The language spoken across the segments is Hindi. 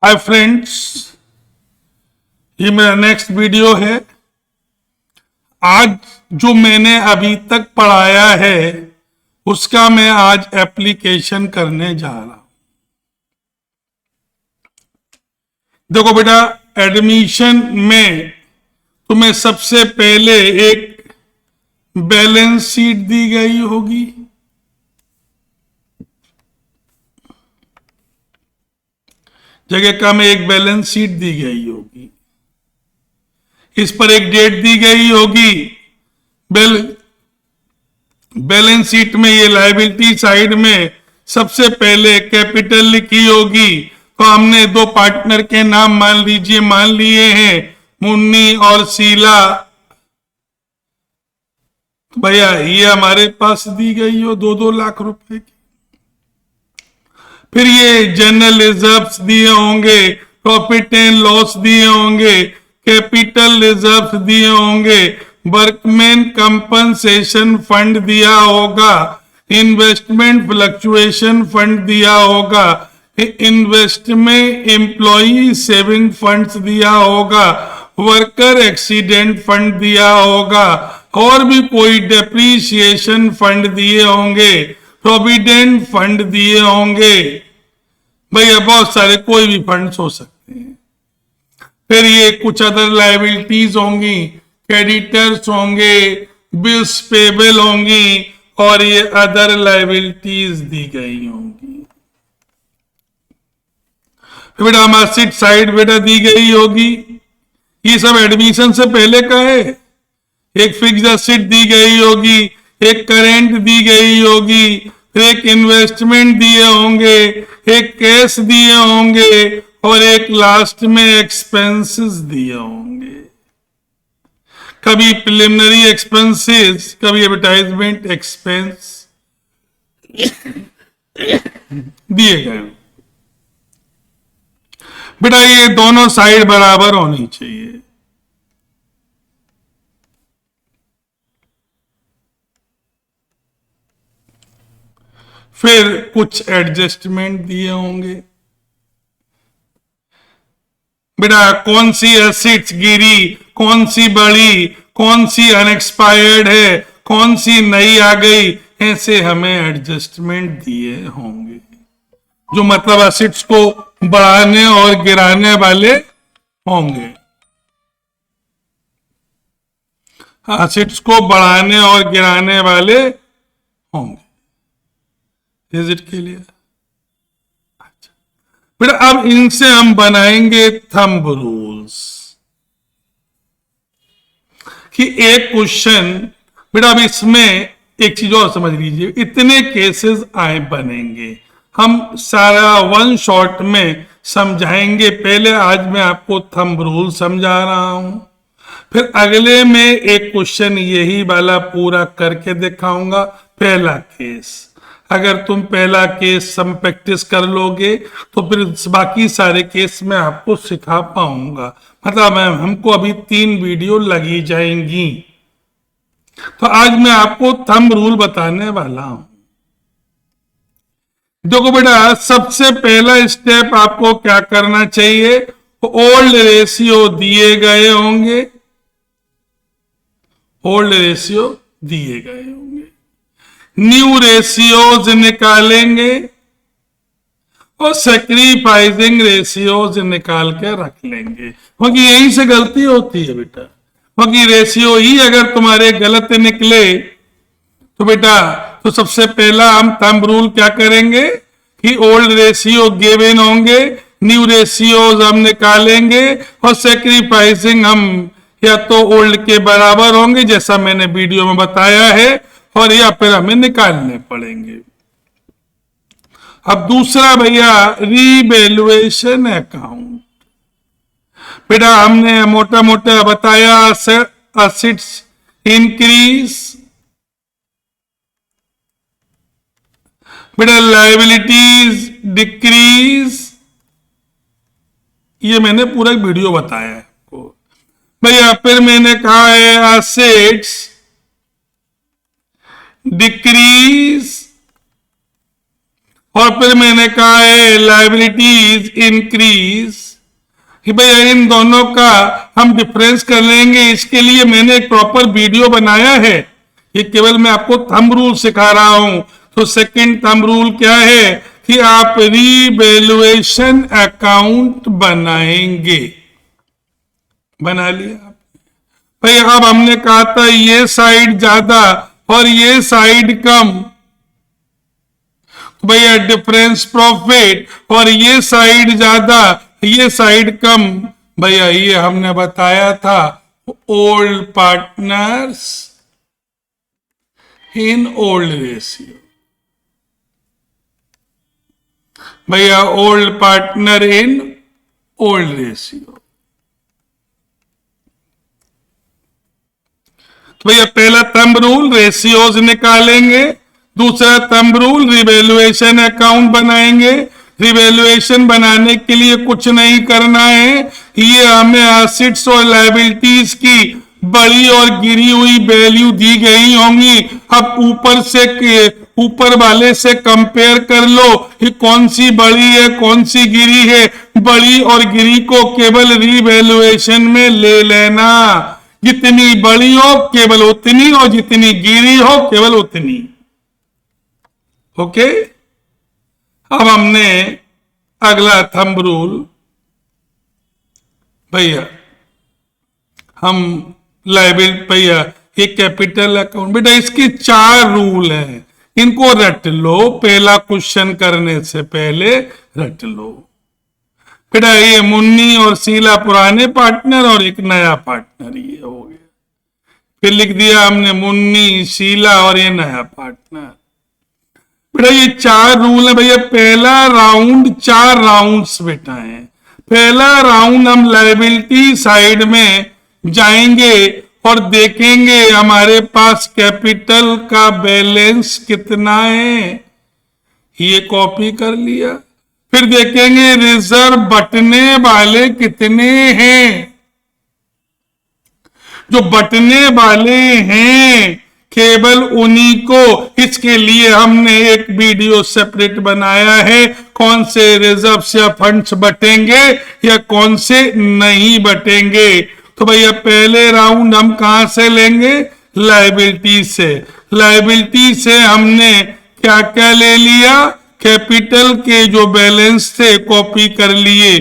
हाय फ्रेंड्स, ये मेरा नेक्स्ट वीडियो है। आज जो मैंने अभी तक पढ़ाया है उसका मैं आज एप्लीकेशन करने जा रहा हूं। देखो बेटा, एडमिशन में तुम्हें सबसे पहले एक बैलेंस शीट दी गई होगी। जगह का में एक बैलेंस शीट दी गई होगी। इस पर एक डेट दी गई होगी। बैलेंस शीट में ये लायबिलिटी साइड में सबसे पहले कैपिटल लिखी होगी। तो हमने दो पार्टनर के नाम मान लिए हैं, मुन्नी और शीला। तो भैया ये हमारे पास दी गई हो 2-2 लाख रुपए की। फिर ये जनरल रिजर्व्स दिए होंगे, प्रॉफिट एंड लॉस दिए होंगे, कैपिटल रिजर्व्स दिए होंगे, वर्कमैन कंपनसेशन फंड दिया होगा, इन्वेस्टमेंट फ्लक्चुएशन फंड दिया होगा, इन्वेस्टमेंट एम्प्लॉई सेविंग फंड्स दिया होगा, वर्कर एक्सीडेंट फंड दिया होगा, और भी कोई डेप्रीशिएशन फंड दिए होंगे, प्रोविडेंट फंड दिए होंगे। भैया बहुत सारे कोई भी फंड्स हो सकते हैं। फिर ये कुछ अदर लायबिलिटीज होंगी, क्रेडिटर्स होंगे, बिल्स पेबल होंगी, और ये अदर लायबिलिटीज दी गई होंगी। बेटा असेट साइड बेटा दी गई होगी। ये सब एडमिशन से पहले का है। एक फिक्स्ड असेट दी गई होगी, एक करेंट दी गई होगी, एक इन्वेस्टमेंट दिए होंगे, एक कैश दिए होंगे, और एक लास्ट में एक्सपेंसेस दिए होंगे। कभी प्रिलिमिनरी एक्सपेंसेस, कभी एडवर्टाइजमेंट एक्सपेंस दिए गए। बेटा ये दोनों साइड बराबर होनी चाहिए। फिर कुछ एडजस्टमेंट दिए होंगे। बेटा कौन सी एसेट्स गिरी, कौन सी बढ़ी, कौन सी अनएक्सपायर्ड है, कौन सी नई आ गई, ऐसे हमें एडजस्टमेंट दिए होंगे। जो मतलब एसेट्स को बढ़ाने और गिराने वाले होंगे। एसेट्स को बढ़ाने और गिराने वाले होंगे। Is it clear? अच्छा, फिर अब इनसे हम बनाएंगे थंब रूल्स कि एक क्वेश्चन। बेटा अब इसमें एक चीज और समझ लीजिए, इतने केसेस आए बनेंगे। हम सारा वन शॉट में समझाएंगे। पहले आज मैं आपको थंब रूल समझा रहा हूं, फिर अगले में एक क्वेश्चन यही वाला पूरा करके दिखाऊंगा। पहला केस, अगर तुम पहला केस सम प्रैक्टिस कर लोगे तो फिर बाकी सारे केस में आपको सिखा पाऊंगा। मतलब हमको अभी 3 वीडियो लगी जाएंगी। तो आज मैं आपको थंब रूल बताने वाला हूं। देखो बेटा, सबसे पहला स्टेप आपको क्या करना चाहिए, ओल्ड रेशियो दिए गए होंगे। ओल्ड रेशियो दिए गए होंगे, न्यू रेशियोज निकालेंगे और सैक्रिफाइसिंग रेशियोज निकाल के रख लेंगे। क्योंकि यहीं से गलती होती है बेटा। क्योंकि रेशियो ही अगर तुम्हारे गलत निकले तो बेटा, तो सबसे पहला हम थंब रूल क्या करेंगे कि ओल्ड रेशियो गिवन होंगे, न्यू रेशियोज हम निकालेंगे, और सैक्रिफाइसिंग हम या तो ओल्ड के बराबर होंगे जैसा मैंने वीडियो में बताया है, और या फिर हमें निकालने पड़ेंगे। अब दूसरा भैया, रीवैल्यूएशन अकाउंट। बेटा हमने मोटा मोटा बताया, असेट्स इंक्रीज, बेटा लायबिलिटीज डिक्रीज। ये मैंने पूरा वीडियो बताया है आपको। भैया फिर मैंने कहा है असेट्स डिक्रीज और फिर मैंने कहा है लायबिलिटीज इंक्रीज, कि भैया इन दोनों का हम डिफरेंस कर लेंगे। इसके लिए मैंने एक प्रॉपर वीडियो बनाया है, ये केवल मैं आपको थंब रूल सिखा रहा हूं। तो सेकंड थंब रूल क्या है कि आप रीवैल्यूएशन अकाउंट बनाएंगे। बना लिया भाई। अब हमने कहा था ये साइड ज्यादा और ये साइड कम, भैया डिफरेंस प्रॉफिट, और ये साइड ज्यादा ये साइड कम, भैया ये हमने बताया था old partners in old ratio. भैया old partner in old ratio. तो भैया पहला थंब रूल रेशियोज निकालेंगे, दूसरा थंब रूल रिवैल्यूएशन अकाउंट बनाएंगे। रिवैल्यूएशन बनाने के लिए कुछ नहीं करना है, ये हमें एसेट्स और लायबिलिटीज की बड़ी और गिरी हुई वैल्यू दी गई होंगी। अब ऊपर वाले से कंपेयर कर लो कि कौन सी बड़ी है कौन सी गिरी है। बड़ी और गिरी को केवल रिवैल्यूएशन में ले लेना, जितनी बड़ी हो केवल उतनी और जितनी गिरी हो केवल उतनी। ओके, अब हमने अगला थंब रूल, भैया हम लायबिलिटी, भैया ये कैपिटल अकाउंट, बेटा इसके 4 रूल हैं, इनको रट लो। पहला क्वेश्चन करने से पहले रट लो बेटा। ये मुन्नी और शीला पुराने पार्टनर और एक नया पार्टनर, ये हो गया। फिर लिख दिया हमने मुन्नी शीला और ये नया पार्टनर। बेटा ये 4 रूल है भैया। पहला राउंड 4 राउंड्स बेटा है। पहला राउंड हम लायबिलिटी साइड में जाएंगे और देखेंगे हमारे पास कैपिटल का बैलेंस कितना है, ये कॉपी कर लिया। फिर देखेंगे रिजर्व बटने वाले कितने हैं। जो बटने वाले हैं केवल उन्हीं को, इसके लिए हमने एक वीडियो सेपरेट बनाया है, कौन से रिजर्व्स या फंड्स बटेंगे या कौन से नहीं बटेंगे। तो भैया पहले राउंड हम कहां से लेंगे, लायबिलिटी से। लायबिलिटी से हमने क्या क्या ले लिया, कैपिटल के जो बैलेंस थे कॉपी कर लिए।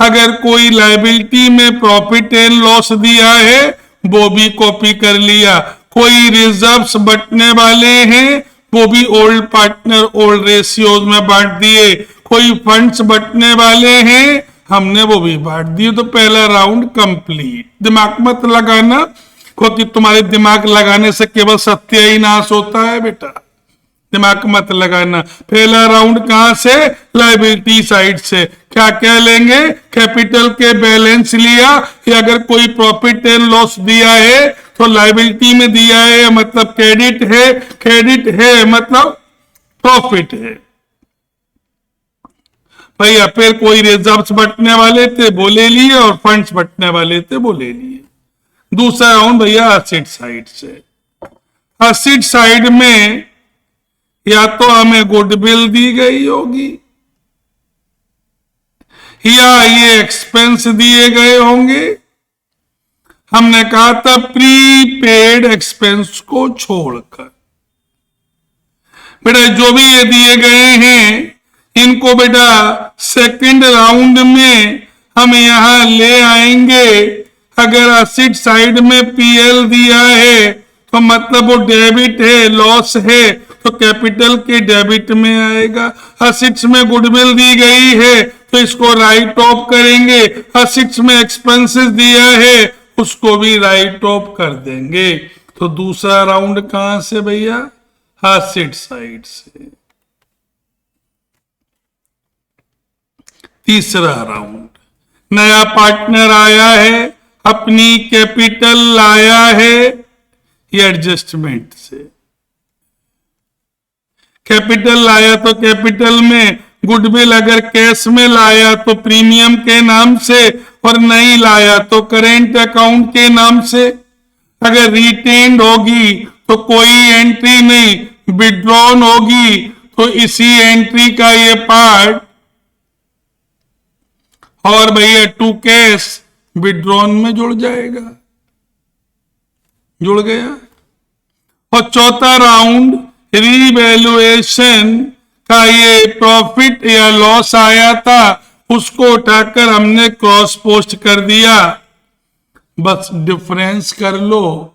अगर कोई लायबिलिटी में प्रॉफिट एंड लॉस दिया है वो भी कॉपी कर लिया। कोई रिजर्व्स बटने वाले हैं वो भी ओल्ड पार्टनर ओल्ड रेशियोज में बांट दिए। कोई फंड्स बटने वाले हैं हमने वो भी बांट दिए। तो पहला राउंड कंप्लीट। दिमाग मत लगाना, क्योंकि तुम्हारे दिमाग लगाने से केवल सत्य ही नाश होता है बेटा। दिमाग मत लगाना। पहला राउंड कहां से, लायबिलिटी साइड से। क्या क्या लेंगे, कैपिटल के बैलेंस लिया, या अगर कोई प्रॉफिट एंड लॉस दिया है तो लायबिलिटी में दिया है मतलब क्रेडिट है, क्रेडिट है मतलब प्रॉफिट है भैया। फिर कोई रिजर्व्स बटने वाले थे वो ले लिए और फंड्स बटने वाले थे वो ले लिए। दूसरा राउंड भैया एसेट साइड से। एसेट साइड में या तो हमें गुडविल दी गई होगी या ये एक्सपेंस दिए गए होंगे। हमने कहा था प्रीपेड एक्सपेंस को छोड़कर। बेटा जो भी ये दिए गए हैं इनको बेटा सेकंड राउंड में हम यहां ले आएंगे। अगर एसेट साइड में पीएल दिया है तो मतलब वो डेबिट है, लॉस है तो कैपिटल के डेबिट में आएगा। एसेट्स में गुडविल दी गई है तो इसको राइट ऑफ करेंगे। एसेट्स में एक्सपेंसेस दिया है उसको भी राइट ऑफ कर देंगे। तो दूसरा राउंड कहां से भैया, एसेट साइड से। तीसरा राउंड, नया पार्टनर आया है, अपनी कैपिटल लाया है, ये एडजस्टमेंट से। कैपिटल लाया तो कैपिटल में, गुडविल अगर कैश में लाया तो प्रीमियम के नाम से, और नहीं लाया तो करेंट अकाउंट के नाम से। अगर रिटेन्ड होगी तो कोई एंट्री नहीं, विड्रॉन होगी तो इसी एंट्री का ये पार्ट और भैया टू कैश विड्रॉन में जुड़ जाएगा, जुड़ गया। और चौथा राउंड रीवैल्यूएशन का ये प्रॉफिट या लॉस आया था, उसको उठाकर हमने क्रॉस पोस्ट कर दिया, बस डिफरेंस कर लो,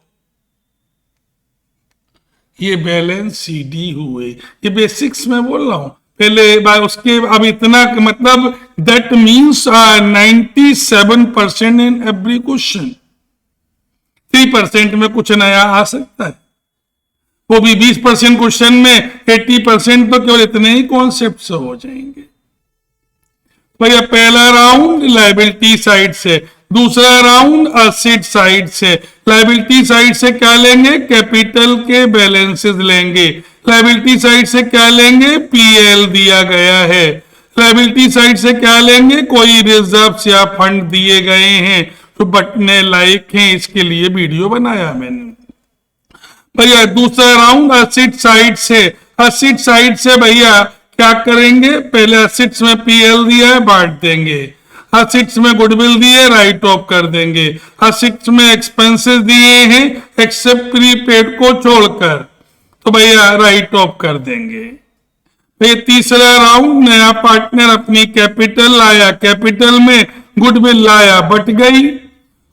ये बैलेंस सीडी हुए। ये बेसिक्स में बोल रहा हूं, पहले बार उसके अब इतना मतलब that means 97% in every question. 3% में कुछ नया आ सकता है, वो भी 20% क्वेश्चन में 80% तो केवल इतने ही कॉन्सेप्ट से हो जाएंगे। भैया पहला राउंड लायबिलिटी साइड से, दूसरा राउंड असेट साइड से। लायबिलिटी साइड से क्या लेंगे? कैपिटल के बैलेंसेस लेंगे। लायबिलिटी साइड से क्या लेंगे? पीएल दिया गया है। लायबिलिटी साइड से क्या लेंगे? कोई रिजर्व्स या फंड दिए गए हैं तो बटने लायक हैं, इसके लिए वीडियो बनाया मैंने। भैया दूसरा राउंड असेट साइड से। असेट साइड से भैया क्या करेंगे? पहले असेट्स में पीएल दिया है, बांट देंगे। असेट्स में गुडविल दिए, राइट ऑफ कर देंगे। असेट्स में एक्सपेंसेस दिए हैं एक्सेप्ट प्रीपेड को छोड़कर, तो भैया राइट ऑफ कर देंगे। फिर तीसरा राउंड नया पार्टनर अपनी कैपिटल लाया, कैपिटल में गुडविल लाया, बट गई,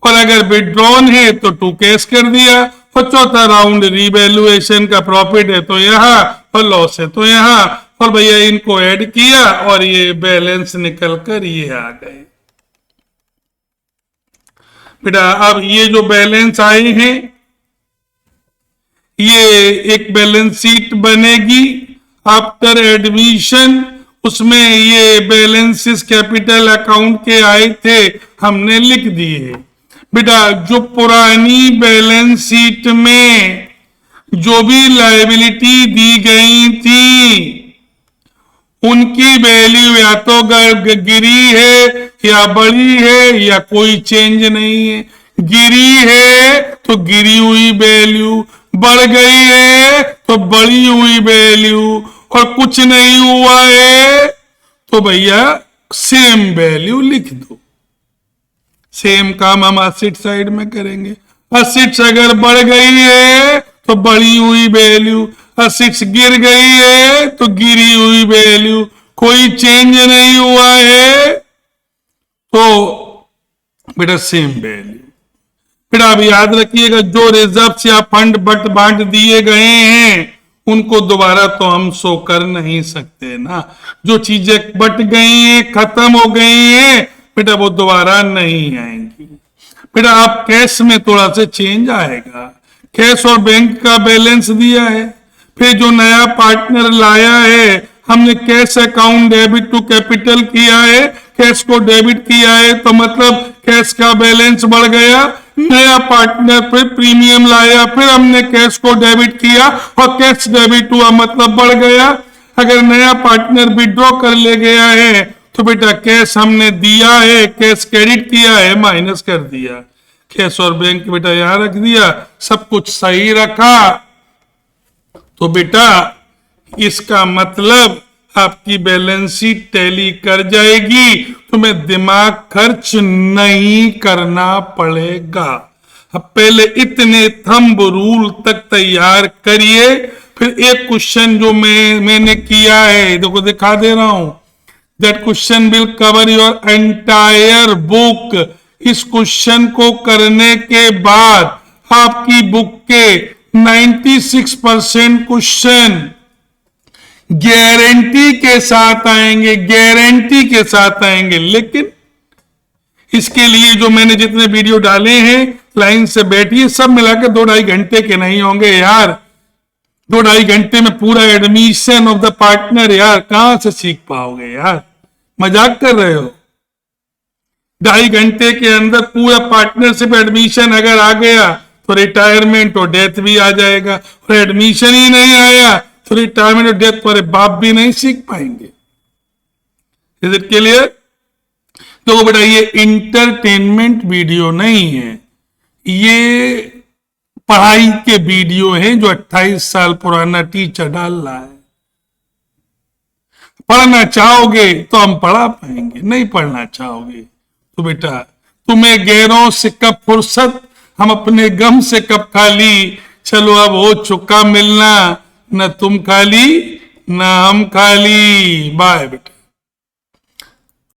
और अगर विड्रॉन है तो टू कैश कर दिया। और चौथा राउंड रिवैल्यूएशन का प्रॉफिट है तो यहां और लॉस है तो यहां, और भैया इनको ऐड किया और ये बैलेंस निकल कर ये आ गए। बेटा अब ये जो बैलेंस आए हैं, ये एक बैलेंस शीट बनेगी आफ्टर एडमिशन, उसमें ये बैलेंसेस कैपिटल अकाउंट के आए थे, हमने लिख दिए। बेटा जो पुरानी बैलेंस शीट में जो भी लायबिलिटी दी गई थी उनकी वैल्यू या तो गिरी है या बढ़ी है या कोई चेंज नहीं है। गिरी है तो गिरी हुई वैल्यू, बढ़ गई है तो बढ़ी हुई वैल्यू, और कुछ नहीं हुआ है तो भैया सेम वैल्यू लिख दो। सेम काम हम असेट साइड में करेंगे। असेट्स अगर बढ़ गई है तो बढ़ी हुई वैल्यू, असेट्स गिर गई है तो गिरी हुई वैल्यू, कोई चेंज नहीं हुआ है तो बेटा सेम वैल्यू। फिर आप याद रखिएगा जो रिजर्व्स या फंड बट बांट दिए गए हैं उनको दोबारा तो हम शो कर नहीं सकते ना। जो चीजें बट गई हैं, खत्म हो गई हैं, बेटा वो दोबारा नहीं आएंगी। बेटा आप कैश में थोड़ा सा चेंज आएगा, कैश और बैंक का बैलेंस दिया है, फिर जो नया पार्टनर लाया है हमने cash account debit to capital किया है, कैश को डेबिट किया है तो मतलब कैश का बैलेंस बढ़ गया। नया पार्टनर फिर प्रीमियम लाया, फिर हमने कैश को डेबिट किया और कैश डेबिट हुआ मतलब बढ़ गया। अगर नया पार्टनर विड्रॉ कर ले गया है तो बेटा कैश हमने दिया है, कैश क्रेडिट किया है, माइनस कर दिया। कैश और बैंक बेटा यहां रख दिया, सब कुछ सही रखा तो बेटा इसका मतलब आपकी बैलेंस शीट टैली कर जाएगी, तुम्हें दिमाग खर्च नहीं करना पड़ेगा। अब पहले इतने थंब रूल तक तैयार करिए, फिर एक क्वेश्चन जो मैंने किया है देखो दिखा दे रहा हूं, that question will cover your entire book. इस क्वेश्चन को करने के बाद आपकी बुक के 96% क्वेश्चन गारंटी के साथ आएंगे, गारंटी के साथ आएंगे। लेकिन इसके लिए जो मैंने जितने वीडियो डाले हैं लाइन से बैठिए, सब मिलाकर 2-2.5 घंटे के नहीं होंगे यार। 2-2.5 घंटे में पूरा एडमिशन ऑफ द पार्टनर यार कहां से सीख पाओगे यार, मजाक कर रहे हो। 2.5 घंटे के अंदर पूरा पार्टनरशिप एडमिशन अगर आ गया तो रिटायरमेंट और डेथ भी आ जाएगा, और एडमिशन ही नहीं आया तो रिटायरमेंट और डेथ पर बाप भी नहीं सीख पाएंगे। Is it clear? तो बेटा ये इंटरटेनमेंट वीडियो नहीं है, ये पढ़ाई के वीडियो हैं जो 28 साल पुराना टीचर डाल रहा है। पढ़ना चाहोगे तो हम पढ़ा पाएंगे, नहीं पढ़ना चाहोगे तो बेटा तुम्हें गैरों से कब फुर्सत, हम अपने गम से कब खाली, चलो अब हो चुका मिलना, न तुम खाली न हम खाली। बाय बेटा।